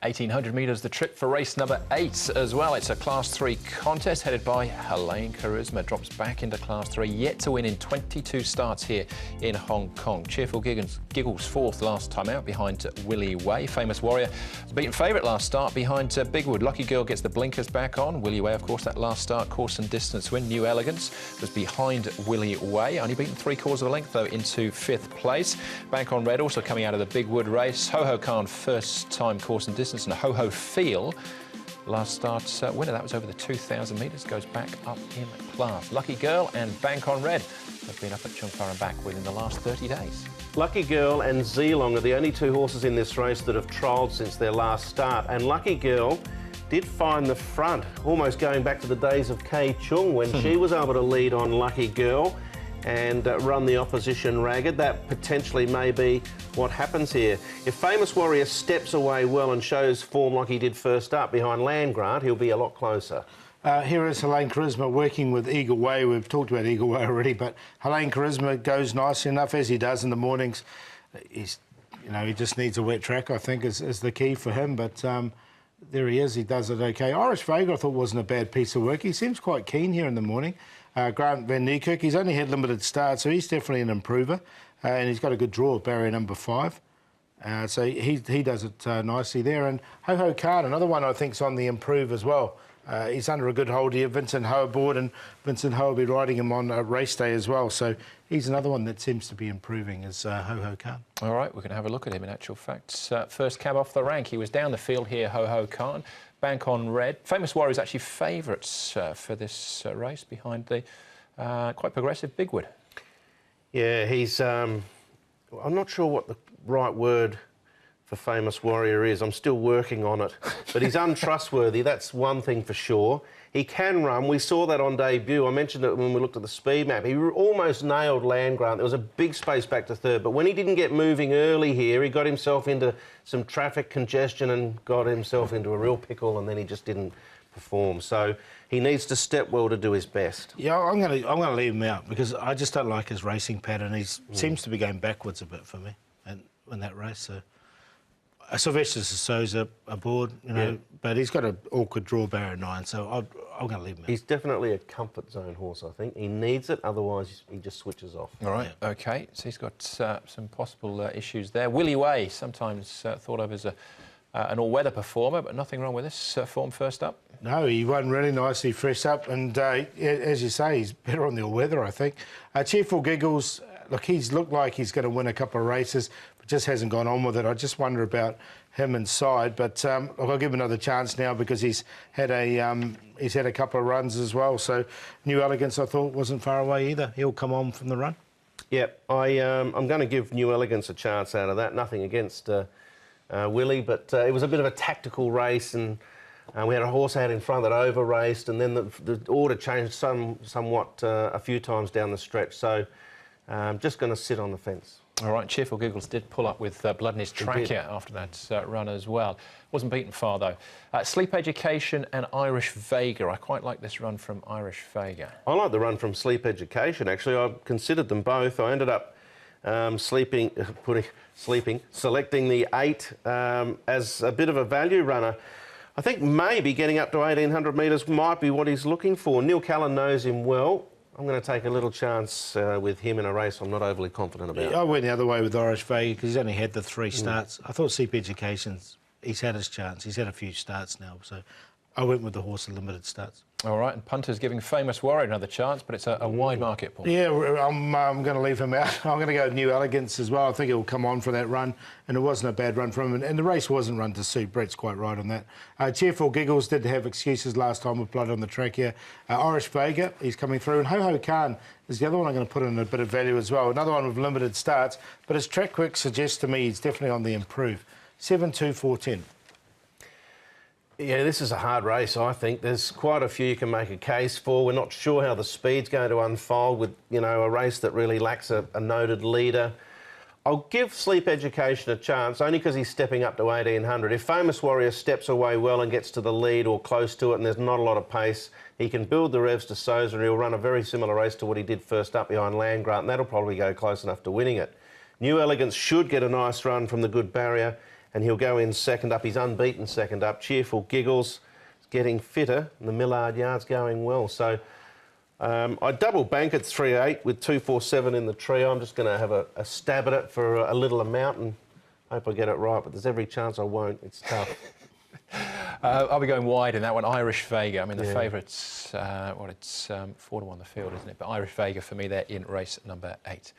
1,800 metres, the trip for race number 8 as well. It's a Class 3 contest headed by Helene Charisma. Drops back into Class 3, yet to win in 22 starts here in Hong Kong. Cheerful Giggles fourth last time out behind Willie Way. Famous Warrior was beaten favourite last start behind Bigwood. Lucky Girl gets the blinkers back on. Willie Way, of course, that last start course and distance win. New Elegance was behind Willie Way. Only beaten 3/4 of a length, though, into 5th place. Bank on Red also coming out of the Bigwood race. Ho Ho Khan first time course and distance, and Ho Ho Feel last start winner. That was over the 2,000 metres, goes back up in class. Lucky Girl and Bank on Red have been up at Chung Far and back within the last 30 days. Lucky Girl and Zeelong are the only two horses in this race that have trialled since their last start, and Lucky Girl did find the front, almost going back to the days of Kei Chung when she was able to lead on Lucky Girl and run the opposition ragged. That potentially may be what happens here. If Famous Warrior steps away well and shows form like he did first up behind Land Grant, he'll be a lot closer. Here is Helene Charisma working with Eagle Way. We've talked about Eagle Way already, but Helene Charisma goes nicely enough, as he does in the mornings. He just needs a wet track, I think, is the key for him, but there he is. He does it okay. Irish Vega, I thought, wasn't a bad piece of work. He seems quite keen here in the morning. Grant Van Niekerk, he's only had limited starts, so he's definitely an improver. And he's got a good draw at barrier number 5. So he does it nicely there. And Ho Ho Khan, another one I think's on the improve as well. He's under a good hold here. Vincent Ho aboard, and Vincent Ho will be riding him on race day as well. So he's another one that seems to be improving, is Ho Ho Khan. All right, we're going to have a look at him in actual fact. First cab off the rank. He was down the field here, Ho Ho Khan. Bank on Red. Famous Warrior is actually favourites for this race behind the quite progressive Bigwood. Yeah, he's... I'm not sure what the right word for Famous Warrior is. I'm still working on it. But he's untrustworthy, that's one thing for sure. He can run. We saw that on debut. I mentioned it when we looked at the speed map. He almost nailed Land Grant. There was a big space back to third. But when he didn't get moving early here, he got himself into some traffic congestion and got himself into a real pickle, and then he just didn't perform. So he needs to step well to do his best. Yeah, I'm going to leave him out because I just don't like his racing pattern. He seems to be going backwards a bit for me in that race. So Sylvester Souza aboard, but he's got an awkward draw barrier 9, so I'm going to leave him out. He's definitely a comfort zone horse, I think. He needs it, otherwise he just switches off. All right, OK. So he's got some possible issues there. Willie Way, sometimes thought of as an all-weather performer, but nothing wrong with this form first up. No, he won really nicely fresh up, and as you say, he's better on the all-weather, I think. Cheerful Giggles, look, he's looked like he's going to win a couple of races, but just hasn't gone on with it. I just wonder about him inside, but look, I'll give him another chance now because he's had a couple of runs as well. So New Elegance, I thought, wasn't far away either. He'll come on from the run. Yeah, I'm going to give New Elegance a chance out of that. Nothing against Willie, but it was a bit of a tactical race, and we had a horse out in front that over-raced, and then the order changed somewhat a few times down the stretch. So I'm just going to sit on the fence. All right, Cheerful Giggles did pull up with blood in his trachea after that run as well. Wasn't beaten far, though. Sleep Education and Irish Vega. I quite like this run from Irish Vega. I like the run from Sleep Education, actually. I considered them both. I ended up selecting the 8 as a bit of a value runner. I think maybe getting up to 1,800 metres might be what he's looking for. Neil Callan knows him well. I'm going to take a little chance with him in a race I'm not overly confident about. I went the other way with Irish Vega because he's only had the 3 starts. I thought Sleep Education's, he's had his chance. He's had a few starts now, so I went with the horse in limited starts. All right, and Punter's giving Famous Warrior another chance, but it's a wide market, Paul. Yeah, I'm going to leave him out. I'm going to go with New Elegance as well. I think he'll come on for that run, and it wasn't a bad run from him. And the race wasn't run to suit. Brett's quite right on that. Cheerful Giggles did have excuses last time with blood on the track here. Irish Vega, he's coming through. And Ho Ho Khan is the other one I'm going to put in a bit of value as well. Another one with limited starts, but his track work suggests to me he's definitely on the improve. 7-2-4-10. Yeah, this is a hard race, I think. There's quite a few you can make a case for. We're not sure how the speed's going to unfold with, a race that really lacks a noted leader. I'll give Sleep Education a chance, only because he's stepping up to 1,800. If Famous Warrior steps away well and gets to the lead or close to it and there's not a lot of pace, he can build the revs to Souza and he'll run a very similar race to what he did first up behind Land Grant, and that'll probably go close enough to winning it. New Elegance should get a nice run from the good barrier, and he'll go in second up. He's unbeaten second up. Cheerful Giggles, getting fitter, and the Millard Yard's going well. So I double bank at 3-8 with 2-4-7 in the trio. I'm just going to have a stab at it for a little amount and hope I get it right, but there's every chance I won't. It's tough. I'll be going wide in that one. Irish Vega. I mean, the favourites, it's 4-1 the field, isn't it? But Irish Vega for me, they're in race number 8.